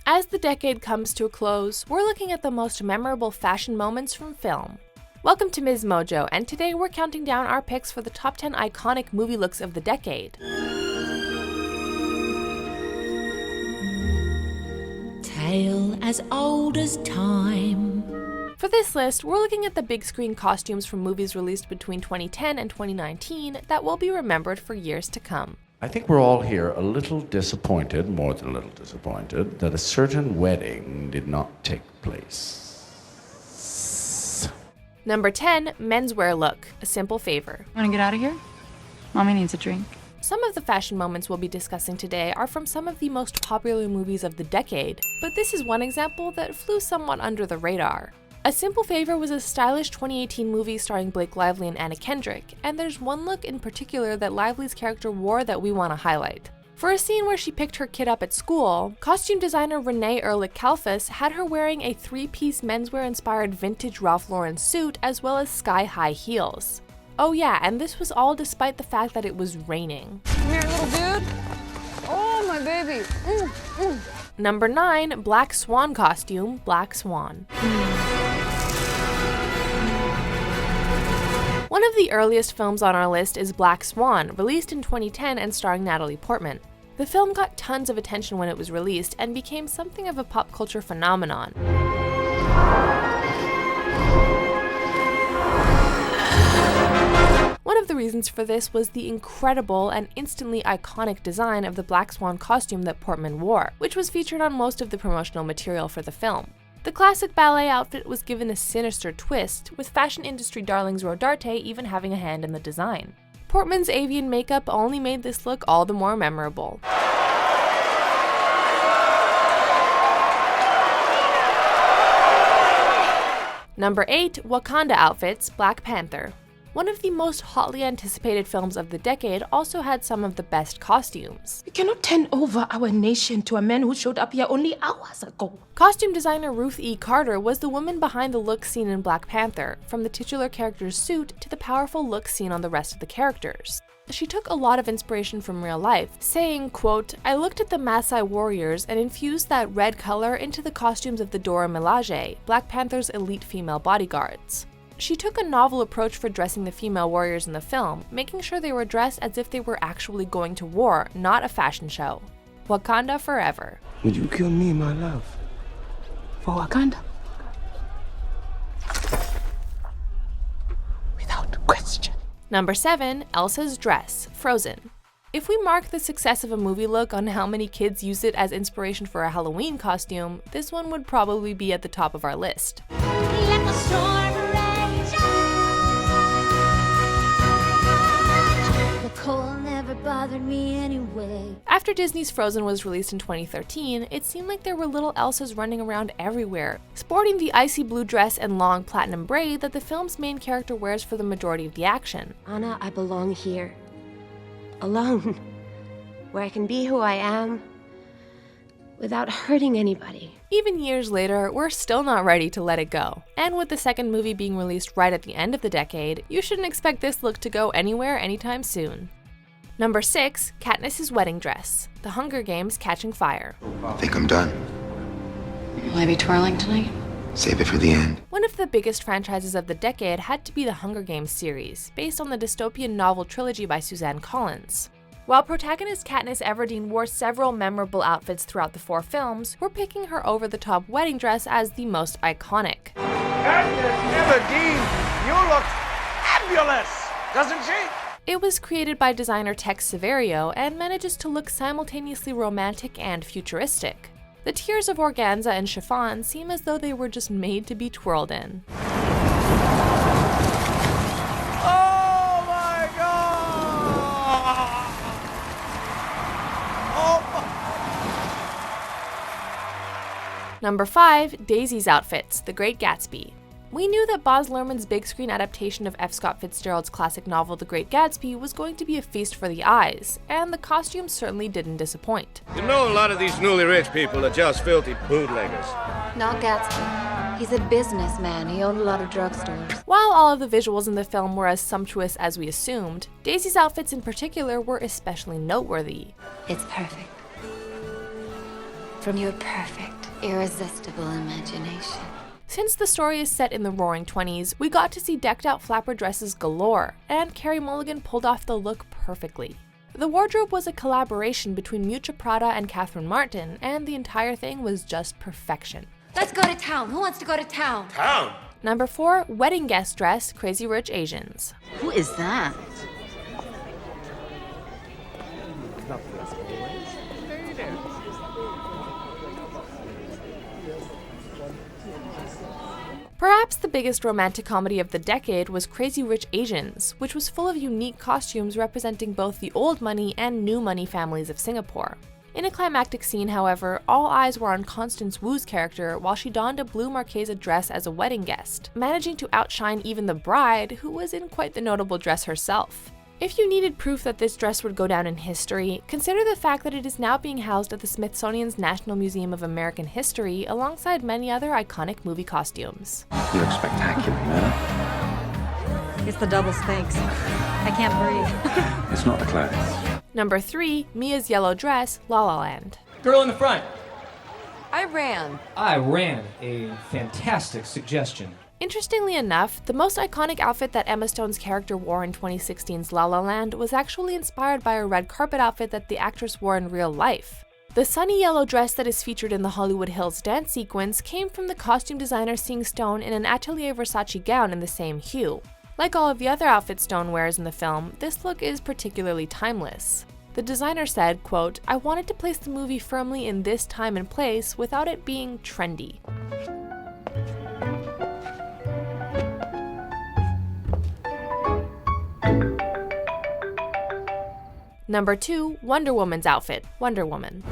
As the decade comes to a close, we're looking at the most memorable fashion moments from film. Welcome to MsMojo, and today we're counting down our picks for the top 10 iconic movie looks of the decade. Tale as old as time. For this list, we're looking at the big screen costumes from movies released between 2010 and 2019 that will be remembered for years to come. I think we're all here a little disappointed, more than a little disappointed, that a certain wedding did not take place. Number 10, Menswear Look, a simple favor. Wanna get out of here? Mommy needs a drink. Some of the fashion moments we'll be discussing today are from some of the most popular movies of the decade, but this is one example that flew somewhat under the radar. A Simple Favor was a stylish 2018 movie starring Blake Lively and Anna Kendrick, and there's one look in particular that Lively's character wore that we want to highlight. For a scene where she picked her kid up at school, costume designer Renee Ehrlich-Kalfus had her wearing a three-piece menswear-inspired vintage Ralph Lauren suit as well as sky-high heels. Oh yeah, and this was all despite the fact that it was raining. Come here, little dude. Oh, my baby. Number 9, Black Swan costume, Black Swan. One of the earliest films on our list is Black Swan, released in 2010 and starring Natalie Portman. The film got tons of attention when it was released and became something of a pop culture phenomenon. One of the reasons for this was the incredible and instantly iconic design of the Black Swan costume that Portman wore, which was featured on most of the promotional material for the film. The classic ballet outfit was given a sinister twist, with fashion industry darlings Rodarte even having a hand in the design. Portman's avian makeup only made this look all the more memorable. Number 8, Wakanda Outfits, Black Panther. One of the most hotly anticipated films of the decade also had some of the best costumes. We cannot turn over our nation to a man who showed up here only hours ago. Costume designer Ruth E. Carter was the woman behind the look seen in Black Panther, from the titular character's suit to the powerful look seen on the rest of the characters. She took a lot of inspiration from real life, saying, quote, "I looked at the Maasai warriors and infused that red color into the costumes of the Dora Milaje, Black Panther's elite female bodyguards." She took a novel approach for dressing the female warriors in the film, making sure they were dressed as if they were actually going to war, not a fashion show. Wakanda forever. Would you kill me, my love? For Wakanda? Without question. Number 7, Elsa's dress, Frozen. If we mark the success of a movie look on how many kids use it as inspiration for a Halloween costume, this one would probably be at the top of our list. After Disney's Frozen was released in 2013, it seemed like there were little Elsas running around everywhere, sporting the icy blue dress and long platinum braid that the film's main character wears for the majority of the action. Anna, I belong here. Alone. Where I can be who I am without hurting anybody. Even years later, we're still not ready to let it go. And with the second movie being released right at the end of the decade, you shouldn't expect this look to go anywhere anytime soon. Number 6, Katniss's wedding dress, The Hunger Games Catching Fire. I think I'm done. Will I be twirling tonight? Save it for the end. One of the biggest franchises of the decade had to be the Hunger Games series, based on the dystopian novel trilogy by Suzanne Collins. While protagonist Katniss Everdeen wore several memorable outfits throughout the 4 films, we're picking her over-the-top wedding dress as the most iconic. Katniss Everdeen, you look fabulous, doesn't she? It was created by designer Tex Severio and manages to look simultaneously romantic and futuristic. The tiers of organza and chiffon seem as though they were just made to be twirled in. Oh my God! Oh my... Number 5, Daisy's outfits, The Great Gatsby. We knew that Baz Luhrmann's big screen adaptation of F. Scott Fitzgerald's classic novel The Great Gatsby was going to be a feast for the eyes, and the costumes certainly didn't disappoint. You know, a lot of these newly rich people are just filthy bootleggers. Not Gatsby. He's a businessman. He owned a lot of drugstores. While all of the visuals in the film were as sumptuous as we assumed, Daisy's outfits in particular were especially noteworthy. It's perfect. from your perfect, irresistible imagination. Since the story is set in the Roaring 20s, we got to see decked out flapper dresses galore, and Carey Mulligan pulled off the look perfectly. The wardrobe was a collaboration between Miuccia Prada and Catherine Martin, and the entire thing was just perfection. Let's go to town. Who wants to go to town? Town? Number 4, wedding guest dress, Crazy Rich Asians. Who is that? Perhaps the biggest romantic comedy of the decade was Crazy Rich Asians, which was full of unique costumes representing both the old money and new money families of Singapore. In a climactic scene, however, all eyes were on Constance Wu's character while she donned a blue Marchesa dress as a wedding guest, managing to outshine even the bride, who was in quite the notable dress herself. If you needed proof that this dress would go down in history, consider the fact that it is now being housed at the Smithsonian's National Museum of American History alongside many other iconic movie costumes. You look spectacular, man. It's the double Spanx. I can't breathe. It's not the clothes. Number 3, Mia's yellow dress, La La Land. Girl in the front. I ran. A fantastic suggestion. Interestingly enough, the most iconic outfit that Emma Stone's character wore in 2016's La La Land was actually inspired by a red carpet outfit that the actress wore in real life. The sunny yellow dress that is featured in the Hollywood Hills dance sequence came from the costume designer seeing Stone in an Atelier Versace gown in the same hue. Like all of the other outfits Stone wears in the film, this look is particularly timeless. The designer said, quote, "I wanted to place the movie firmly in this time and place without it being trendy." Number 2, Wonder Woman's outfit, Wonder Woman.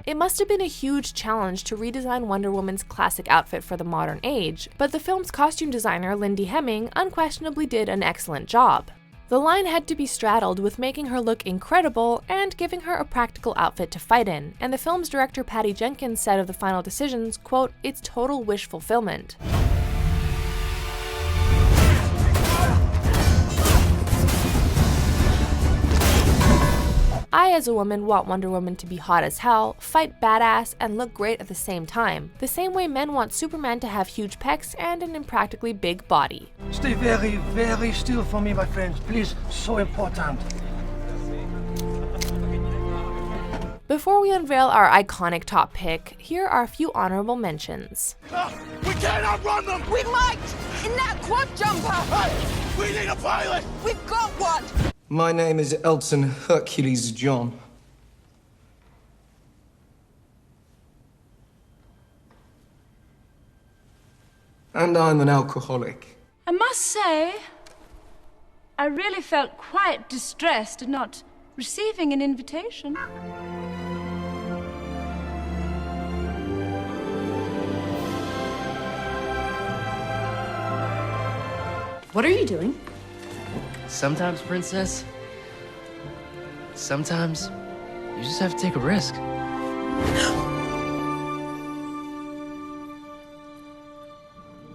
It must have been a huge challenge to redesign Wonder Woman's classic outfit for the modern age, but the film's costume designer, Lindy Hemming, unquestionably did an excellent job. The line had to be straddled with making her look incredible and giving her a practical outfit to fight in, and the film's director Patty Jenkins said of the final decisions, quote, "It's total wish fulfillment." I, as a woman, want Wonder Woman to be hot as hell, fight badass, and look great at the same time, the same way men want Superman to have huge pecs and an impractically big body. Stay very, very still for me, my friends. Please, so important. Before we unveil our iconic top pick, here are a few honorable mentions. We can't outrun them! We might! In that quad jumper! Hey! We need a pilot! We've got one! My name is Elton Hercules John. And I'm an alcoholic. I must say, I really felt quite distressed at not receiving an invitation. What are you doing? Sometimes, princess, sometimes you just have to take a risk.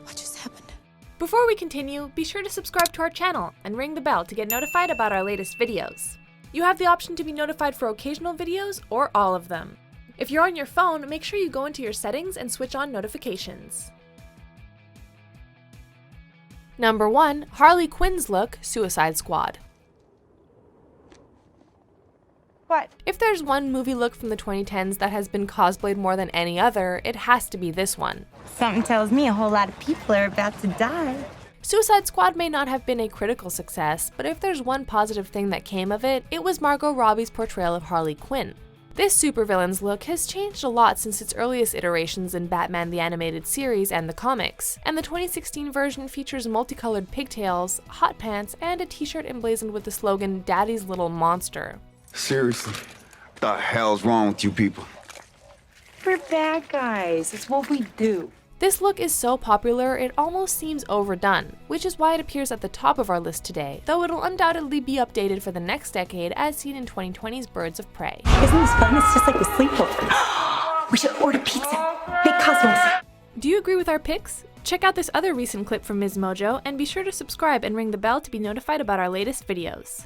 What just happened? Before we continue, be sure to subscribe to our channel and ring the bell to get notified about our latest videos. You have the option to be notified for occasional videos or all of them. If you're on your phone, make sure you go into your settings and switch on notifications. Number 1, Harley Quinn's look, Suicide Squad. What? If there's one movie look from the 2010s that has been cosplayed more than any other, it has to be this one. Something tells me a whole lot of people are about to die. Suicide Squad may not have been a critical success, but if there's one positive thing that came of it, it was Margot Robbie's portrayal of Harley Quinn. This supervillain's look has changed a lot since its earliest iterations in Batman the Animated Series and the comics, and the 2016 version features multicolored pigtails, hot pants, and a t-shirt emblazoned with the slogan, "Daddy's Little Monster." Seriously, what the hell's wrong with you people? We're bad guys. It's what we do. This look is so popular, it almost seems overdone, which is why it appears at the top of our list today, though it'll undoubtedly be updated for the next decade as seen in 2020's Birds of Prey. Isn't this fun? It's just like a sleepover. We should order pizza. Big Cosmos. Do you agree with our picks? Check out this other recent clip from MsMojo, and be sure to subscribe and ring the bell to be notified about our latest videos.